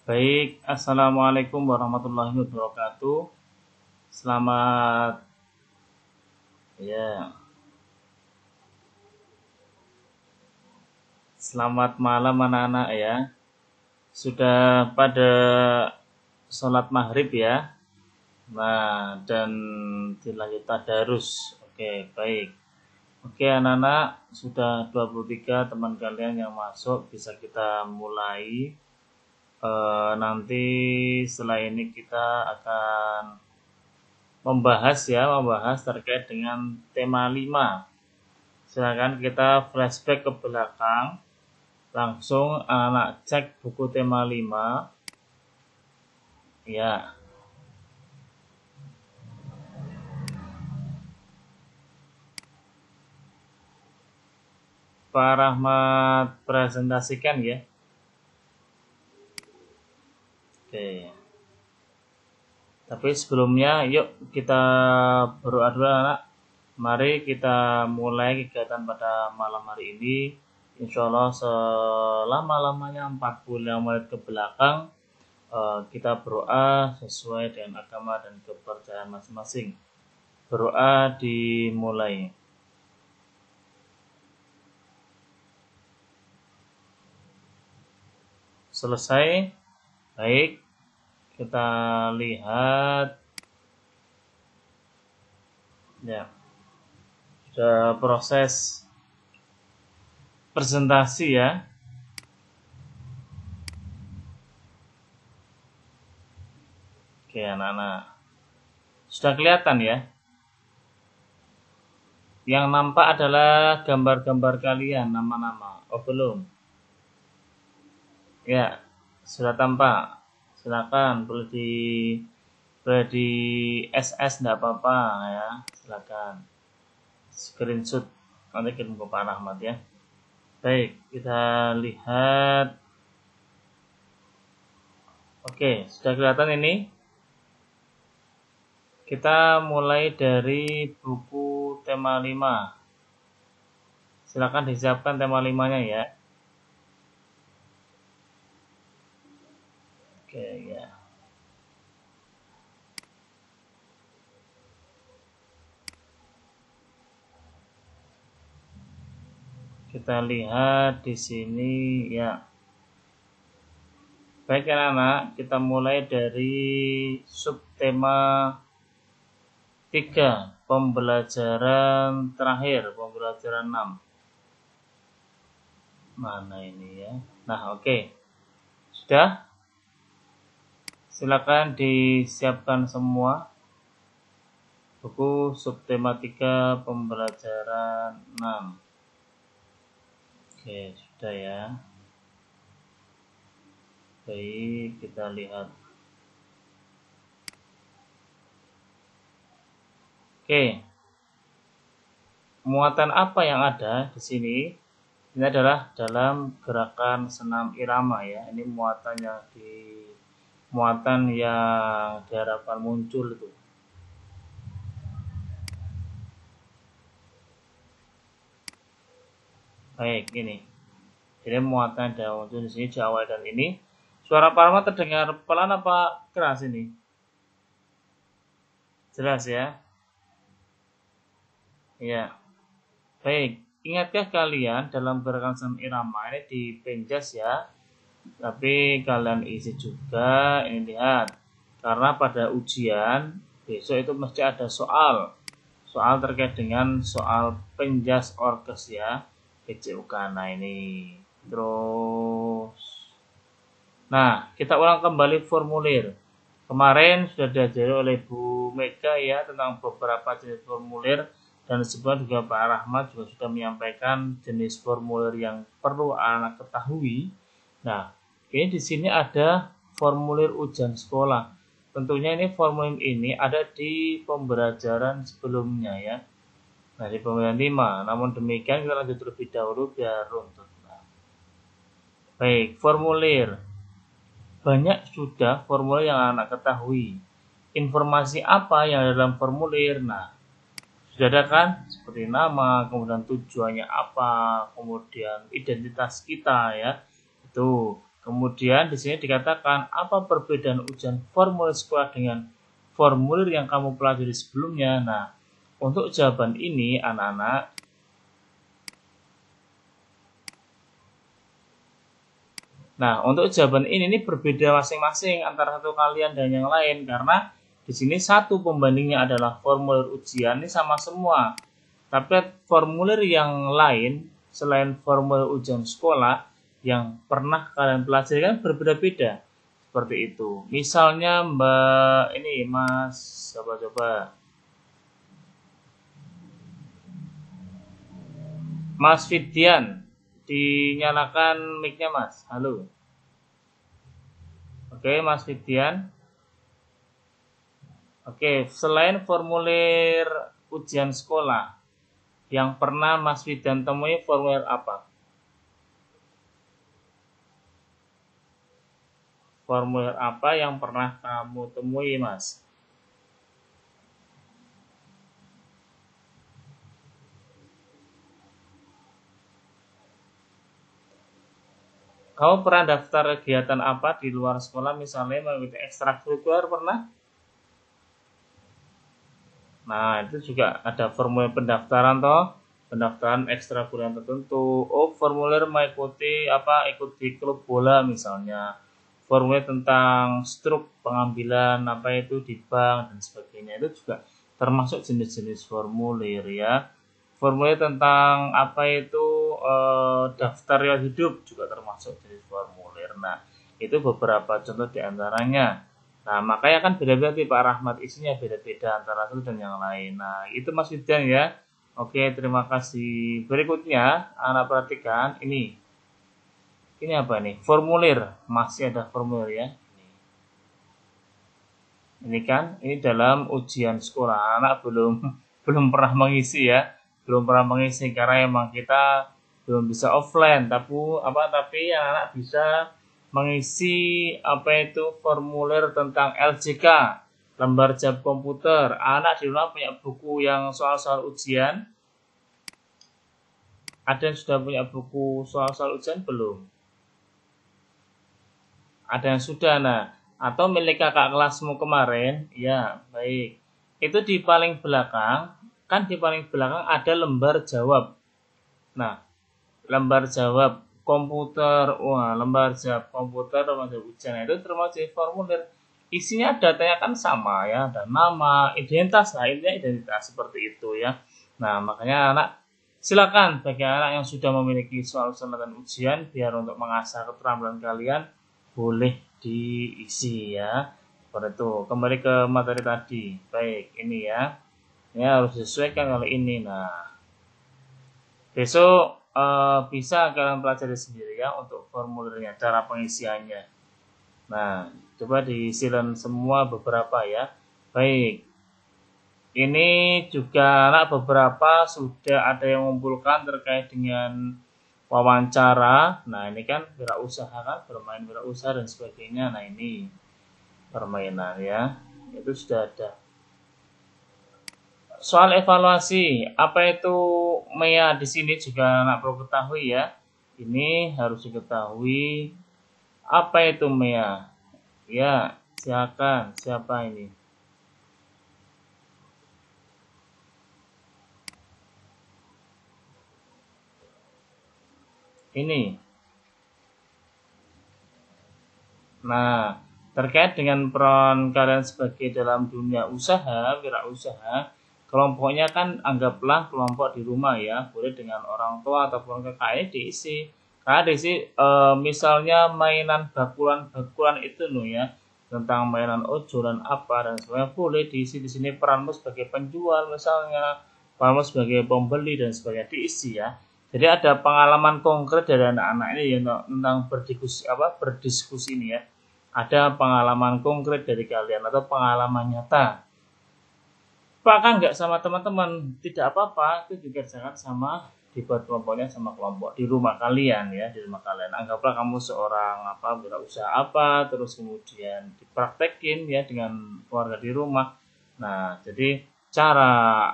Baik, Assalamualaikum warahmatullahi wabarakatuh. Selamat ya, selamat malam anak-anak ya. Sudah pada sholat maghrib ya. Nah, dan dilanjut tadarus. Oke, baik. Oke anak-anak, sudah 23 teman kalian yang masuk, bisa kita mulai. Nanti setelah ini kita akan membahas terkait dengan tema 5. Silakan kita flashback ke belakang. Langsung anak-anak cek buku tema 5. Ya. Pak Rahmat presentasikan ya. Oke. Tapi sebelumnya yuk kita berdoa dulu anak. Mari kita mulai kegiatan pada malam hari ini. Insya Allah selama-lamanya 45 menit ke belakang kita berdoa sesuai dengan agama dan kepercayaan masing-masing. Berdoa dimulai. Selesai. Baik. Kita lihat. Ya. Sudah proses presentasi ya. Oke anak-anak. Sudah kelihatan ya. Yang nampak adalah gambar-gambar kalian, nama-nama. Oh belum. Ya, sudah tampak. Silakan boleh di SS enggak apa-apa ya. Silakan. Screenshot nanti kirim ke Pak Rahmat ya. Baik, kita lihat. Oke, sudah kelihatan ini. Kita mulai dari buku tema 5. Silakan disiapkan tema 5-nya ya. Oke ya. Kita lihat di sini ya. Baik anak-anak, kita mulai dari subtema 3, pembelajaran terakhir, pembelajaran 6. Mana ini ya? Nah, oke. Sudah? Silakan disiapkan semua. Buku subtema 3, pembelajaran 6. Oke, sudah ya. Baik, kita lihat. Oke. Muatan apa yang ada di sini? Ini adalah dalam gerakan senam irama ya. Ini muatan yang diharapkan muncul itu. Baik, ini. Jadi muatan yang muncul di sini di awal dan ini. Suara Pak Rahmat terdengar pelan apa keras ini? Jelas ya? Ya. Baik, ingatkah kalian dalam gerakan senam irama ini di penjas ya? Tapi kalian isi juga, ini lihat. Karena pada ujian besok itu mesti ada soal terkait dengan soal penjas orkes ya, PJUK. Nah ini terus. Nah, kita ulang kembali formulir. Kemarin sudah diajari oleh Bu Mega ya tentang beberapa jenis formulir. Dan sebelumnya juga Pak Rahmat juga sudah menyampaikan jenis formulir yang perlu anak ketahui. Nah, ini di sini ada formulir ujian sekolah. Tentunya ini formulir ini ada di pembelajaran sebelumnya ya. Nah, di pembelajaran 5. Namun demikian kita lanjut terlebih dahulu biar runtut. Nah. Baik, formulir. Banyak sudah formulir yang anak ketahui. Informasi apa yang ada dalam formulir? Nah, sudah ada kan? Seperti nama, kemudian tujuannya apa, kemudian identitas kita ya. Itu. Kemudian di sini dikatakan apa perbedaan ujian formulir sekolah dengan formulir yang kamu pelajari sebelumnya. Nah, untuk jawaban ini anak-anak, untuk jawaban ini berbeda masing-masing antara satu kalian dan yang lain, karena di sini satu pembandingnya adalah formulir ujian ini sama semua. Tapi formulir yang lain selain formulir ujian sekolah yang pernah kalian pelajari kan berbeda-beda. Seperti itu. Misalnya Mbak ini Mas coba Mas Fidian, dinyalakan mic-nya Mas. Halo. Oke, Mas Fidian. Oke, selain formulir ujian sekolah yang pernah Mas Fidian temui, formulir apa? Formulir apa yang pernah kamu temui, Mas? Kamu pernah daftar kegiatan apa di luar sekolah, misalnya mengikuti ekstrakurikuler pernah? Nah, itu juga ada formulir pendaftaran toh, pendaftaran ekstrakurikuler tertentu. Oh, formulir mengikuti ikut di klub bola misalnya. Formulir tentang struk pengambilan itu di bank dan sebagainya, itu juga termasuk jenis-jenis formulir ya. Formulir tentang daftar riwayat hidup juga termasuk jenis formulir. Nah, itu beberapa contoh diantaranya. Nah, makanya kan beda-beda Pak Rahmat, isinya beda-beda antara satu dan yang lain. Nah, itu Mas Yudan ya. Oke, terima kasih. Berikutnya, anak perhatikan ini. Ini apa nih? Formulir. Masih ada formulir ya. Ini kan, ini dalam ujian sekolah. Anak belum pernah mengisi ya. Belum pernah mengisi karena emang kita belum bisa offline. Tapi anak bisa mengisi formulir tentang LJK, lembar jam komputer. Anak di rumah punya buku yang soal-soal ujian? Ada yang sudah punya buku soal-soal ujian belum? Ada yang sudah, atau milik kakak kelasmu kemarin, ya baik. Itu di paling belakang, di paling belakang ada lembar jawab. Nah, lembar jawab komputer, lembar jawab komputer, lembar jawab ujian itu termasuk formulir. Isinya datanya kan sama ya, ada nama, identitas, identitas seperti itu ya. Nah, makanya anak silakan bagi anak yang sudah memiliki soal-soal dan ujian, biar untuk mengasah keterampilan kalian boleh diisi ya. Seperti itu. Kembali ke materi tadi. Baik, ini ya. Ini harus disesuaikan kalau ini. Nah, besok bisa kalian pelajari sendiri ya untuk formulirnya, cara pengisiannya. Nah, coba diisi semua beberapa ya. Baik. Ini juga beberapa sudah ada yang mengumpulkan terkait dengan wawancara. Nah, ini kan wirausaha kan, bermain wirausaha dan sebagainya. Nah, ini permainan ya. Itu sudah ada. Soal evaluasi, apa itu MEA di sini juga anak perlu ketahui ya. Ini harus diketahui. Apa itu MEA? Ya, silakan. Siapa ini? Ini. Nah, terkait dengan peran kalian sebagai dalam dunia usaha, wirausaha, kelompoknya kan anggaplah kelompok di rumah ya, boleh dengan orang tua ataupun kakaknya diisi. Karena diisi misalnya mainan bakulan itu ya, tentang mainan ojolan apa dan sebagainya, boleh diisi di sini peranmu sebagai penjual misalnya, peranmu sebagai pembeli dan sebagainya diisi ya. Jadi ada pengalaman konkret dari anak-anak ini ya, tentang berdiskusi ini ya. Ada pengalaman konkret dari kalian atau pengalaman nyata. Apakah enggak sama teman-teman? Tidak apa-apa, itu dikerjakan sama dibuat kelompoknya sama kelompok di rumah kalian ya, di rumah kalian. Anggaplah kamu seorang wirausaha terus kemudian dipraktekin ya dengan keluarga di rumah. Nah, jadi cara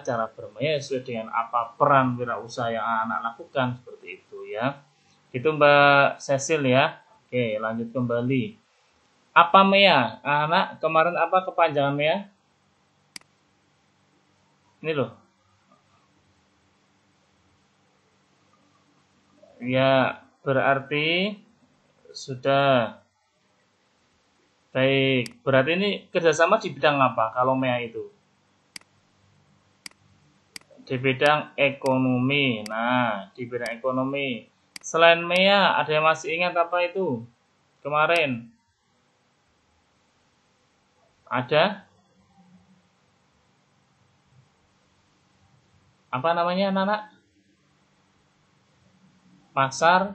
cara bermain sesuai dengan apa peran wirausaha yang anak lakukan seperti itu ya. Itu Mbak Cecil ya. Oke, lanjut kembali. Apa Mea? Anak, kemarin apa kepanjangan Mea? Ini loh. Ya, berarti sudah. Baik, berarti ini kerjasama di bidang apa kalau Mea itu? Di bidang ekonomi. Nah, di bidang ekonomi. Selain Mea, ada yang masih ingat apa itu? Kemarin. Ada? Apa namanya anak-anak? Pasar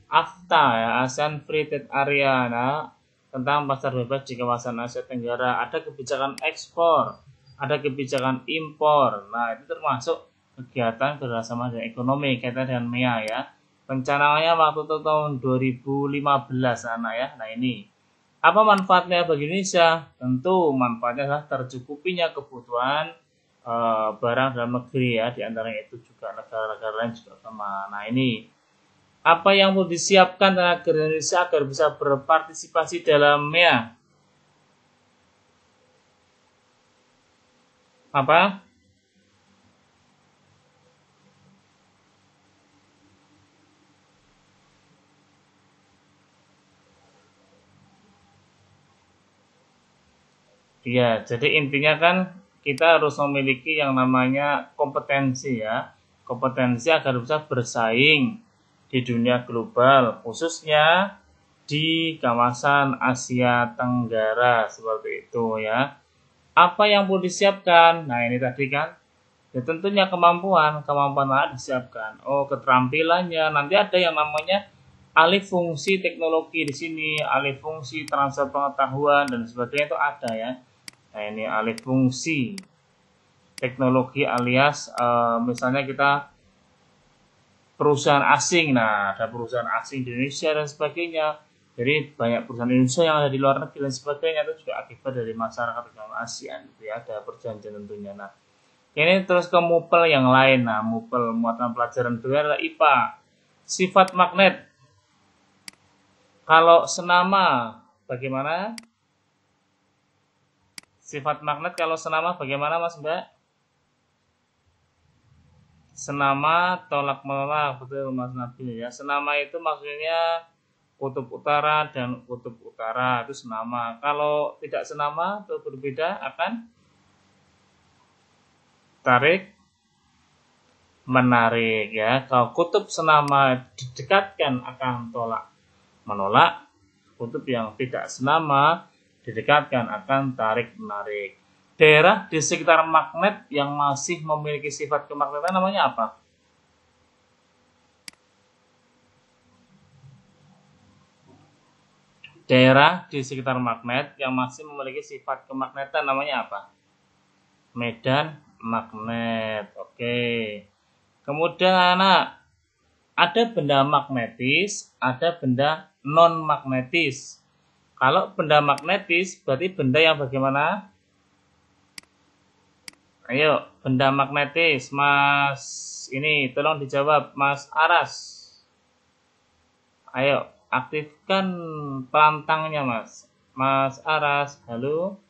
AFTA ya, ASEAN Free Trade Area. Nah, tentang pasar bebas di kawasan Asia Tenggara. Ada kebijakan ekspor, ada kebijakan impor. Nah, itu termasuk kegiatan kerjasama dengan ekonomi kaitan dengan MEA ya. Rencananya waktu itu tahun 2015 anak ya. Nah ini apa manfaatnya bagi Indonesia? Tentu manfaatnya adalah tercukupinya kebutuhan barang dalam negeri ya. Di antaranya itu juga negara-negara lain juga sama. Nah ini apa yang perlu disiapkan tenaga Indonesia agar bisa berpartisipasi dalam MEA? Apa? Iya, jadi intinya kan kita harus memiliki yang namanya kompetensi ya. Kompetensi agar bisa bersaing di dunia global, khususnya di kawasan Asia Tenggara seperti itu ya. Apa yang perlu disiapkan? Nah, ini tadi kan ya tentunya kemampuan disiapkan. Oh, keterampilannya. Nanti ada yang namanya alih fungsi teknologi di sini, alih fungsi transfer pengetahuan dan sebagainya itu ada ya. Nah, ini alih fungsi teknologi alias misalnya kita perusahaan asing. Nah, ada perusahaan asing di Indonesia dan sebagainya. Jadi banyak perusahaan Indonesia yang ada di luar negeri dan sebagainya itu juga akibat dari masyarakat dalam ASEAN gitu ya, ada perjanjian tentunya. Nah, ini terus ke MUPEL yang lain. Nah, MUPEL muatan pelajaran kedua adalah IPA. Sifat magnet. Kalau senama bagaimana? Sifat magnet kalau senama bagaimana Mas Mbak? Senama tolak menolak, betul Mas Nabil ya. Senama itu maksudnya kutub utara dan kutub utara itu senama. Kalau tidak senama atau berbeda akan tarik menarik ya. Kalau kutub senama didekatkan akan tolak menolak, kutub yang tidak senama didekatkan akan tarik menarik. Daerah di sekitar magnet yang masih memiliki sifat kemagnetan namanya apa? Daerah di sekitar magnet yang masih memiliki sifat kemagnetan namanya apa? Medan magnet. Oke. Kemudian anak, ada benda magnetis, ada benda non magnetis. Kalau benda magnetis berarti benda yang bagaimana? Ayo, benda magnetis, Mas. Ini tolong dijawab, Mas Aras. Ayo, aktifkan pelantangnya, Mas. Mas Aras, halo.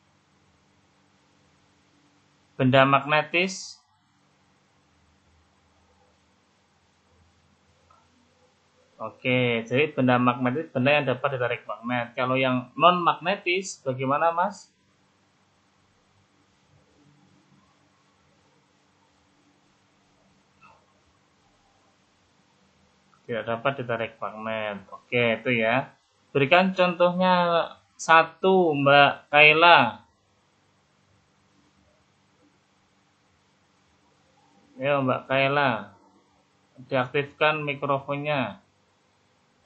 Benda magnetis. Oke, jadi benda magnetis benda yang dapat ditarik magnet. Kalau yang non magnetis, bagaimana, Mas? Tidak dapat ditarik magnet. Oke, itu ya. Berikan contohnya satu, Mbak Kaila. Ayo, Mbak Kaila. Diaktifkan mikrofonnya.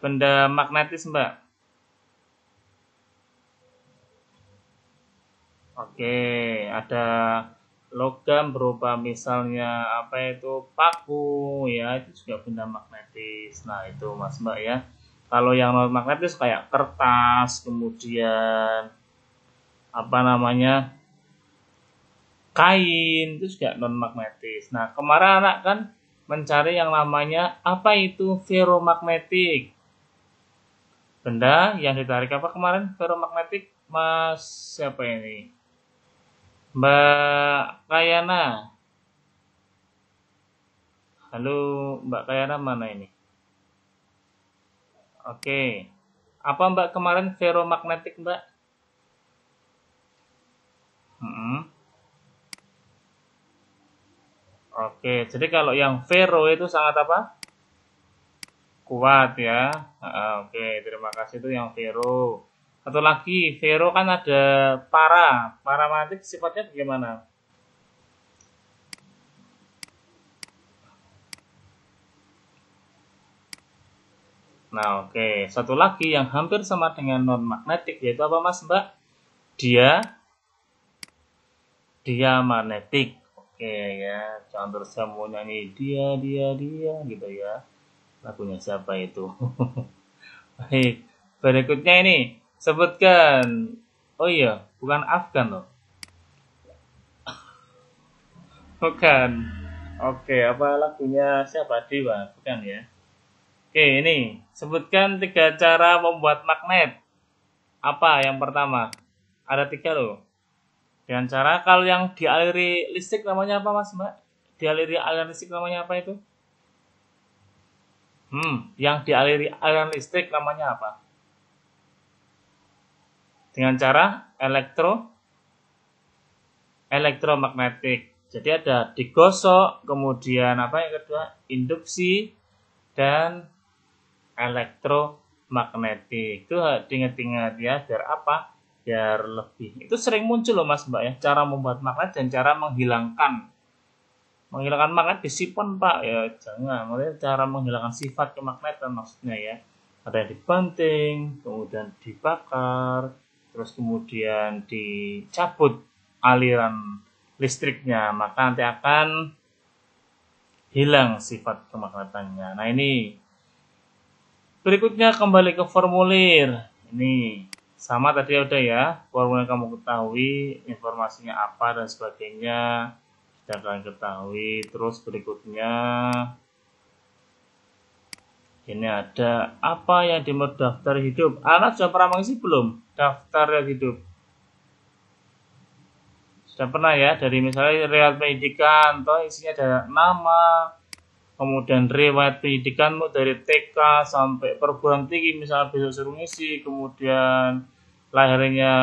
Benda magnetis, Mbak. Oke, ada logam berupa misalnya apa itu paku ya, itu juga benda magnetis. Nah, itu Mas Mbak ya. Kalau yang non magnetis kayak kertas, kemudian apa namanya? Kain itu juga non magnetis. Nah, kemarin anak kan mencari yang namanya apa itu ferromagnetik. Benda yang ditarik apa kemarin? Ferromagnetik. Mas siapa ini? Mbak Kayana. Halo, Mbak Kayana mana ini? Oke. Apa Mbak kemarin ferromagnetik, Mbak? Oke, jadi kalau yang ferro itu sangat apa? Kuat ya. Oke, terima kasih itu yang ferro. Satu lagi, ferro kan ada paramagnetik sifatnya bagaimana? Nah, oke. Satu lagi yang hampir sama dengan non magnetik yaitu apa Mas Mbak? Dia magnetik. Oke ya, jangan terus kamu nyanyi dia gitu ya. Lagunya siapa itu? Baik. Berikutnya ini sebutkan. Oh iya, bukan Afgan loh. Bukan. Oke, apa lagunya siapa? Dewa, bukan ya? Oke, ini sebutkan 3 cara membuat magnet. Apa yang pertama? Ada 3 loh. Dengan cara kalau yang dialiri listrik namanya apa Mas Mbak? Dialiri aliran listrik namanya apa itu? Yang dialiri aliran listrik namanya apa? Dengan cara elektromagnetik. Jadi ada digosok, kemudian apa yang kedua? Induksi dan elektromagnetik. Itu diingat-ingat ya, biar apa? Biar lebih. Itu sering muncul loh Mas Mbak ya, cara membuat magnet dan cara menghilangkan magnet disimpan Pak ya, jangan. Maksudnya cara menghilangkan sifat kemagnetan maksudnya ya. Ada yang dibanting, kemudian dibakar, terus kemudian dicabut aliran listriknya, maka nanti akan hilang sifat kemagnetannya. Nah ini berikutnya kembali ke formulir. Ini sama tadi udah ya, formulir yang kamu ketahui, informasinya apa dan sebagainya sudah kalian ketahui. Terus berikutnya ini ada apa yang di daftar hidup. Anak sudah pernah mengisi belum daftar hidup? Sudah pernah ya, dari misalnya riwayat pendidikan, atau isinya ada nama, kemudian riwayat pendidikanmu dari TK sampai perguruan tinggi, misalnya besok suruh ngisi, kemudian lahirnya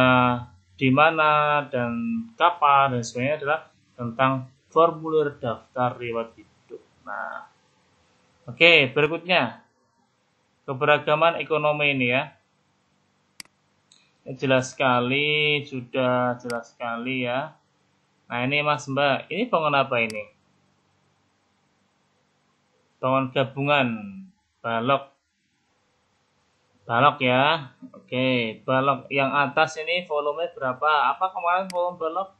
di mana dan kapan dan sebagainya adalah tentang formulir daftar riwayat hidup. Nah, oke, berikutnya keberagaman ekonomi ini ya. Ini jelas sekali, sudah jelas sekali ya. Nah ini Mas Mbak, ini bangun apa ini? Bangun gabungan, balok ya. Oke, balok yang atas ini volume berapa? Apa kemarin volume balok?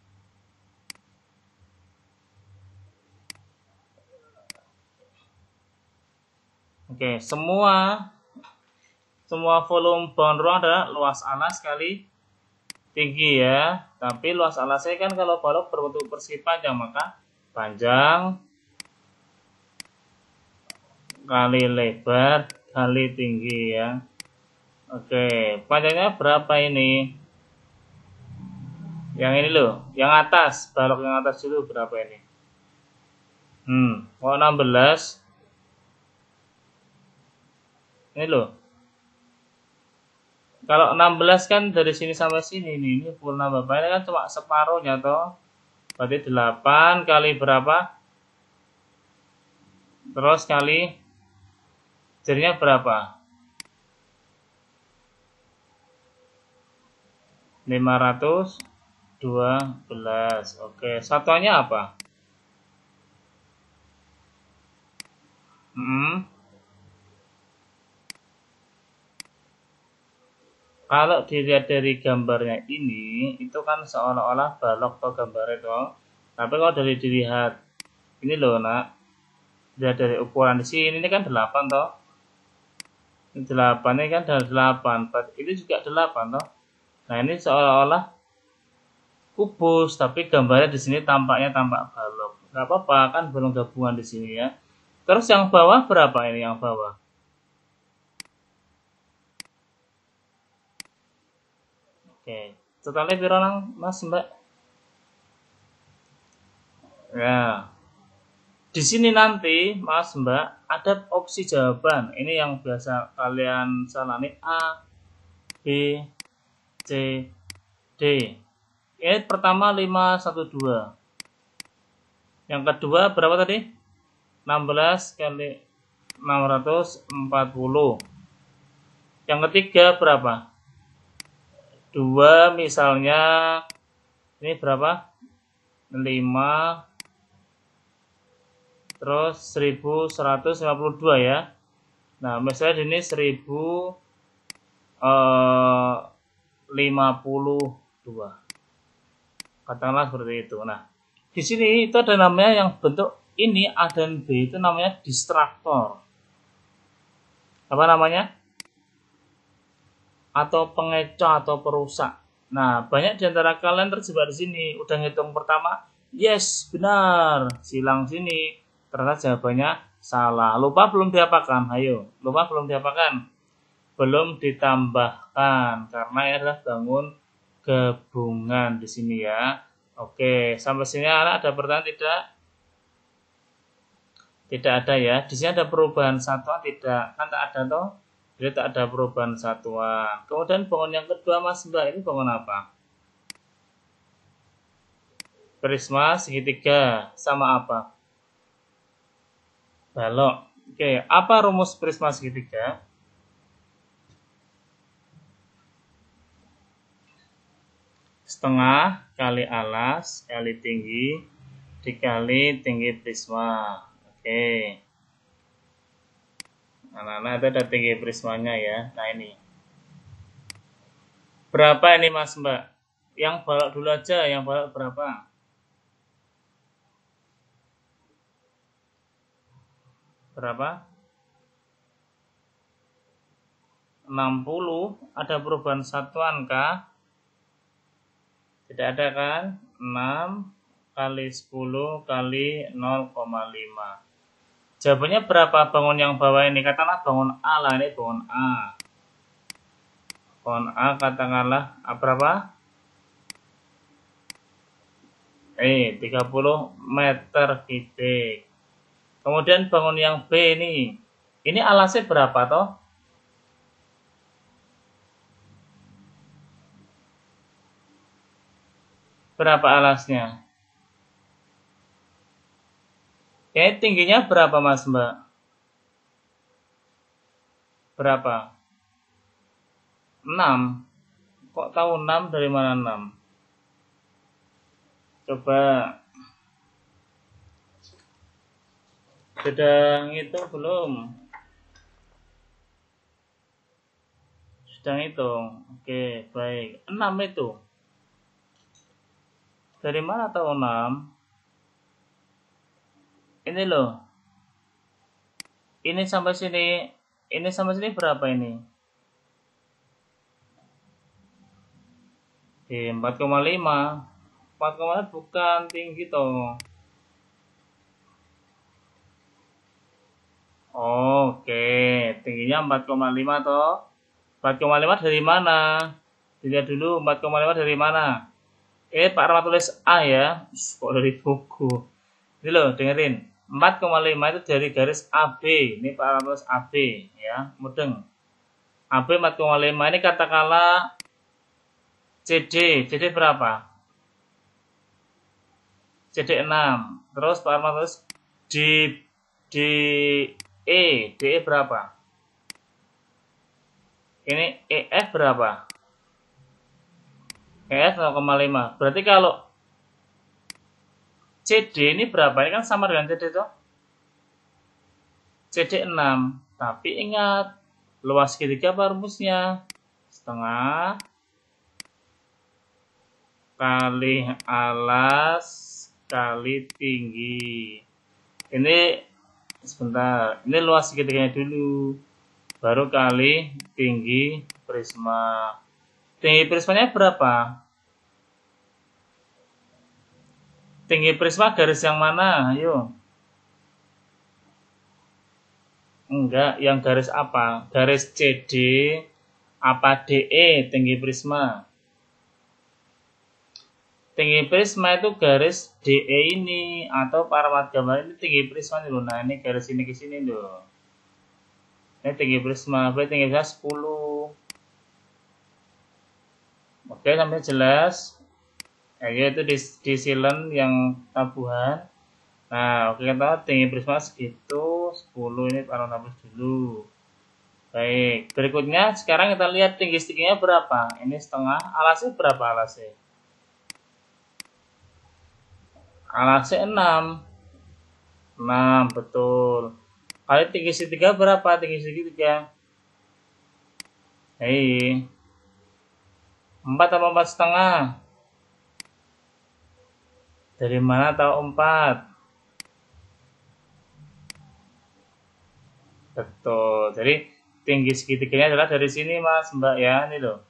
Oke, semua volume bangun ruang adalah luas alas kali tinggi ya. Tapi luas alasnya kan kalau balok berbentuk persegi panjang, maka panjang kali lebar kali tinggi ya. Oke, panjangnya berapa ini? Yang ini loh, yang atas, balok yang atas dulu berapa ini? Oh 16. Ini loh. Kalau 16 kan dari sini sampai sini nih, ini full nambah. Ini kan cuma separuhnya toh. Berarti 8 kali berapa? Terus kali jadinya berapa? 512. Oke, satuannya apa? Kalau dilihat dari gambarnya ini, itu kan seolah-olah balok atau gambarnya toh. Tapi kalau dari dilihat ini loh nak, dilihat dari ukuran di sini ini kan 8 toh. Ini 8 ini kan dari 8, ini juga 8 toh. Nah ini seolah-olah kubus, tapi gambarnya di sini tampaknya tampak balok. Gak apa-apa kan belum gabungan di sini ya. Terus yang bawah berapa ini yang bawah? Oke, totalnya piro nang Mas Mbak? Ya. Di sini nanti Mas Mbak ada opsi jawaban. Ini yang biasa kalian salah nih, A, B, C, D. Ini pertama 512. Yang kedua berapa tadi? 16 kali 640. Yang ketiga berapa? 2 misalnya ini berapa? 5 terus 1152 ya. Nah, misalnya ini 1052. Katakanlah seperti itu. Nah, di sini itu ada namanya yang bentuk ini A dan B itu namanya distraktor. Apa namanya? Atau pengecoh atau perusak. Nah, banyak di antara kalian terjebak di sini. Udah ngitung pertama, yes, benar. Silang sini. Ternyata jawabannya salah. Lupa belum diapakan? Ayo, lupa belum diapakan? Belum ditambahkan karena ini adalah bangun gabungan di sini ya. Oke, sampai sini anak ada pertanyaan tidak? Tidak ada ya. Di sini ada perubahan satuan tidak? Kan tak ada toh? Jadi tak ada perubahan satuan. Kemudian bangun yang kedua Mas Mbak, ini bangun apa? Prisma segitiga sama apa? Balok. Oke, apa rumus prisma segitiga? Setengah kali alas kali tinggi dikali tinggi prisma. Oke. Anak-anak itu ada tinggi prismanya ya. Nah ini. Berapa ini Mas Mbak? Yang balok dulu aja, yang balok berapa? Berapa? 60. Ada perubahan satuan kah? Tidak ada kan? 6 kali 10 kali 0,5. Jawabannya berapa bangun yang bawah ini? Katakanlah bangun A lah, ini bangun A. Bangun A katakanlah berapa? 30 meter kubik. Kemudian bangun yang B ini. Ini alasnya berapa toh? Berapa alasnya? Ini tingginya berapa Mas Mbak? Berapa? 6. Kok tahu 6 dari mana 6? Coba. Sudah ngitung belum? Sudah ngitung. Oke, baik. 6 itu. Dari mana tahu 6? Ini loh. Ini sampai sini. Ini sampai sini berapa ini? 4,5. 4,5 bukan tinggi toh. Oke, tingginya 4,5 toh. 4,5 dari mana? Dilihat dulu 4,5 dari mana? Pak Rahmat tulis A ya. Kok dari buku? Ini loh, dengerin. 4,5 itu dari garis AB. Ini Pak Rahmat tulis AB ya. Mudeng. AB 4,5 ini katakanlah CD. CD berapa? CD 6. Terus Pak Rahmat tulis DE berapa? Ini EF berapa? EF 0,5. Berarti kalau CD ini berapa? Ini kan sama dengan CD toh? CD 6. Tapi ingat, luas segitiga apa rumusnya? Setengah kali alas kali tinggi. Ini sebentar. Ini luas segitiganya dulu. Baru kali tinggi prisma. Tinggi prismanya berapa? Tinggi prisma garis yang mana? Ayo. Enggak, yang garis apa? Garis CD apa DE tinggi prisma? tinggi prisma itu garis DE ini atau paramat gambar ini tinggi prisma dulu. Nah, ini garis ini ke sini loh. Ini tinggi prisma, berarti tinggi prisma 10. Oke, sampai jelas. Yaitu di silen yang tabuhan. Nah, oke, kita tinggi prisma segitu 10, ini taruh hapus dulu. Baik, berikutnya sekarang kita lihat tinggi sticknya berapa. Ini setengah, alasnya berapa alasnya? Alasnya 6. 6, betul. Kali tinggi segitiga berapa? Tinggi segitiga. Hei. 4 atau 4 setengah? Dari mana tahu 4? Betul. Jadi tinggi segitiganya adalah dari sini, Mas, Mbak ya. Ini loh.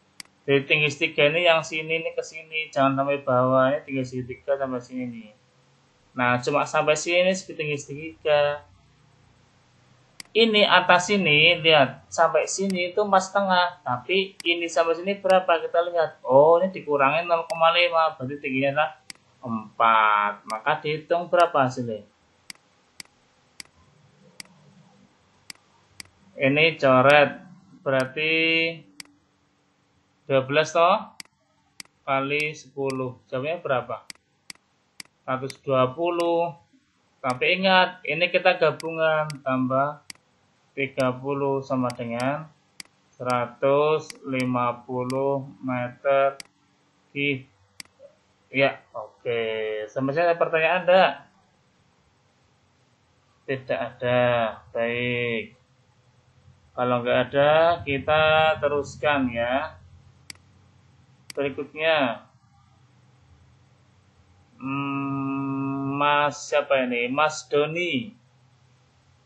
Dari tinggi segitiga ini yang sini ini ke sini, jangan sampai bawah. Ini tinggi segitiga sampai sini nih. Nah, cuma sampai sini tinggi segitiga. Ini atas sini, lihat, sampai sini itu 4 setengah. Tapi ini sampai sini berapa? Kita lihat. Oh, ini dikurangin 0,5. Berarti tingginya adalah 4. Maka dihitung berapa hasilnya? Ini coret. Berarti 12 toh kali 10. Jawabnya berapa? 120. Tapi ingat, ini kita gabungan tambah 30 sama dengan 150 meter cube. Ya, oke. Sampai sini ada pertanyaan enggak? Tidak ada. Baik. Kalau enggak ada, kita teruskan ya. Berikutnya. Mas siapa ini? Mas Doni.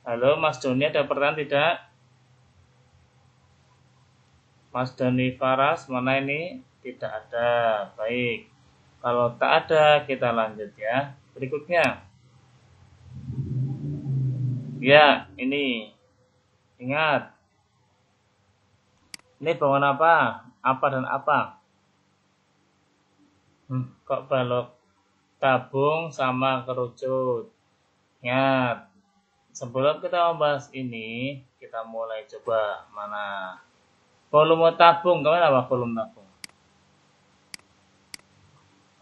Halo Mas Doni, ada pertanyaan tidak? Mas Doni Faras, mana ini? Tidak ada. Baik. Kalau tak ada, kita lanjut ya. Berikutnya. Ya, ini. Ingat. Ini bangunan apa? Apa dan apa? Kok balok? Tabung sama kerucut. Ingat. Sebelum kita membahas ini, kita mulai coba mana. Volume tabung, kemana apa volume tabung?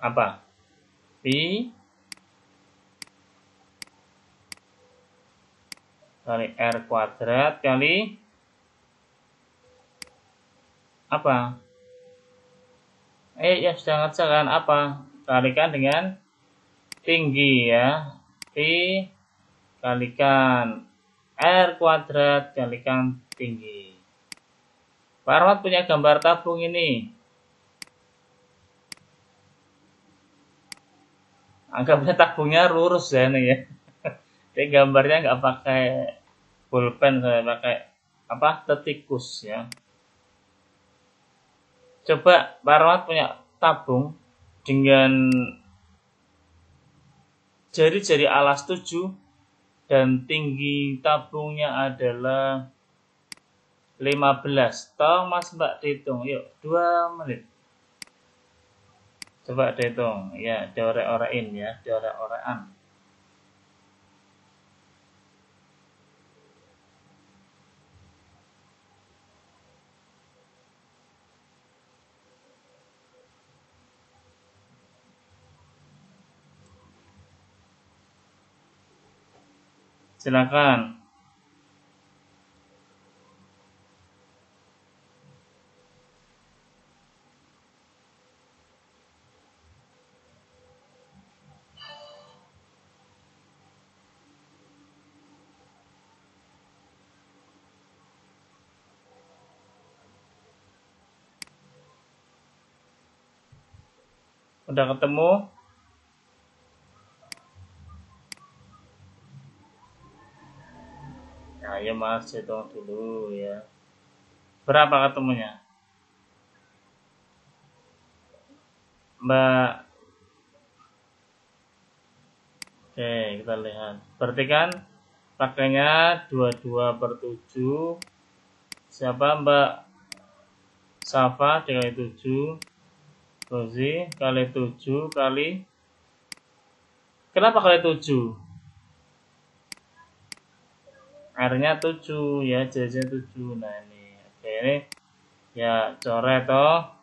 Apa? Pi kali R kuadrat kali apa? Ya sudah ngerti kan apa? Kalikan dengan tinggi ya. Pi kalikan R kuadrat kalikan tinggi. Pak Armat punya gambar tabung ini. Anggapnya tabungnya lurus ya nih ya. Jadi gambarnya nggak pakai pulpen, saya pakai apa? Tetikus ya. Coba Pak Armat punya tabung dengan jari-jari alas 7 dan tinggi tabungnya adalah 15. Tolong Mas Mbak dihitung. Yuk, 2 menit. Coba dihitung, ya, diorek-orekin ya, diorek-orekan. Silakan. Udah ketemu? Nah, ya Mas, hitung dulu ya. Berapa ketemunya? Mbak. Oke, kita lihat. Berarti kan pakainya 22/7. Siapa Mbak Safa dikali 7 Gozi kali 7 kali, kenapa kali 7? R-nya 7 ya, J-nya 7. Nah ini, oke, ini ya coret toh.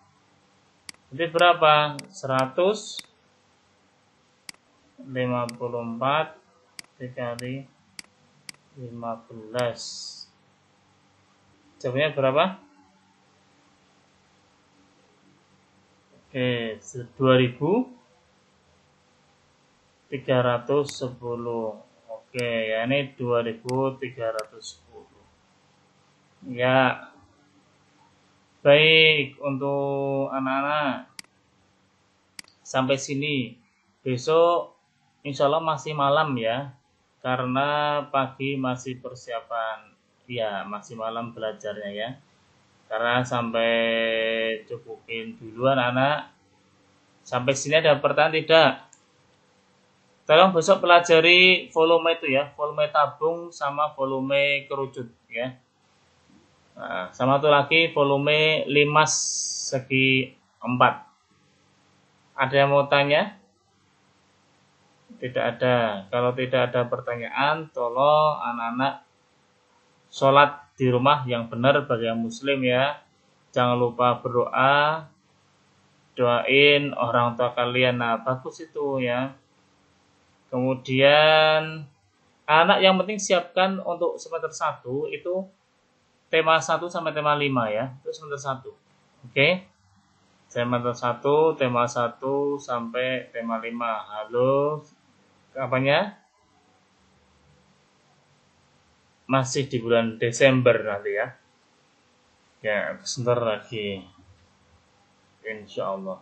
Jadi berapa? 154 dikali 15. Jawabnya berapa? Oke, 2310. Oke, ya ini 2310. Ya. Baik, untuk anak-anak sampai sini. Besok insya Allah masih malam ya, karena pagi masih persiapan. Ya, masih malam belajarnya ya. Karena sampai cukupin dulu anak-anak. Sampai sini ada pertanyaan tidak? Tolong besok pelajari volume itu ya, volume tabung sama volume kerucut ya. Nah, sama satu lagi volume 5/4. Ada yang mau tanya? Tidak ada. Kalau tidak ada pertanyaan, tolong anak-anak sholat di rumah yang benar bagi yang muslim ya. Jangan lupa berdoa, doain orang tua kalian. Nah, bagus itu ya. Kemudian anak yang penting siapkan untuk semester 1 itu tema 1 sampai tema 5 ya. Itu semester 1. Oke. Semester 1, tema 1 sampai tema 5. Halo. Kapannya? Masih di bulan Desember nanti ya. Ya, sebentar lagi. Insya Allah.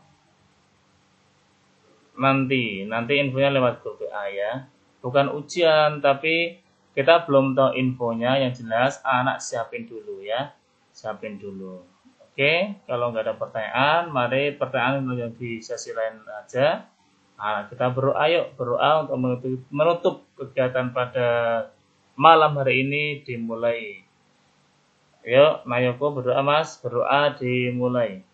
Nanti infonya lewat grup WA ya. Bukan ujian, tapi kita belum tahu infonya. Yang jelas anak siapin dulu ya. Siapin dulu. Oke, kalau nggak ada pertanyaan, mari pertanyaan yang di sesi lain aja. Nah, kita berdoa untuk menutup kegiatan pada malam hari ini dimulai. Yuk, Mayoko berdoa mas, berdoa dimulai.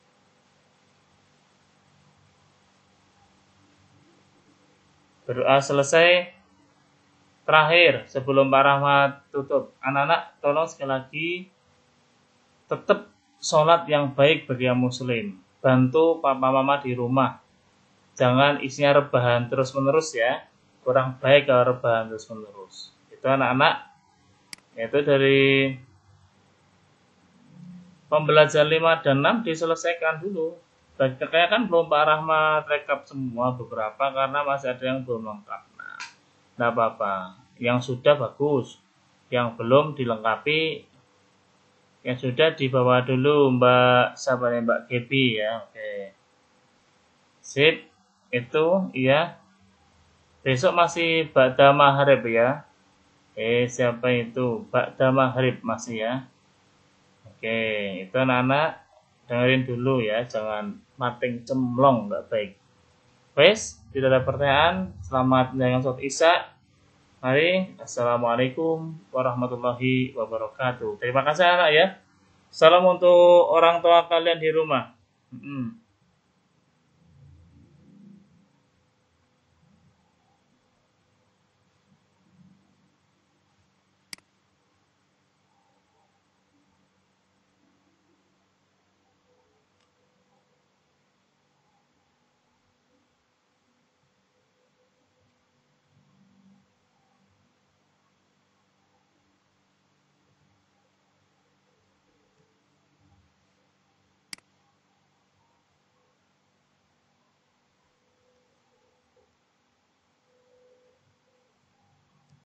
Berdoa selesai. Terakhir, sebelum Pak Rahmat tutup, anak-anak tolong sekali lagi tetap sholat yang baik bagi yang muslim. Bantu papa mama di rumah. Jangan isinya rebahan terus-menerus ya. Kurang baik kalau rebahan terus-menerus. Itu anak-anak. Itu dari pembelajaran 5 dan 6 diselesaikan dulu. Kayaknya kan belum Pak Rahmat rekap semua beberapa karena masih ada yang belum lengkap. Nah, tidak apa-apa. Yang sudah bagus. Yang belum dilengkapi, yang sudah dibawa dulu Mbak sahabatnya Mbak Gebi ya. Oke. Sip. Itu ya. Besok masih Ba'da Maghrib ya. Siapa itu? Ba'da Maghrib masih ya. Oke, itu anak-anak dengerin dulu ya, jangan mating cemlong, nggak baik. Wes, tidak ada pertanyaan. Selamat menjalankan sholat Isya. Mari, assalamualaikum warahmatullahi wabarakatuh. Terima kasih anak ya. Salam untuk orang tua kalian di rumah.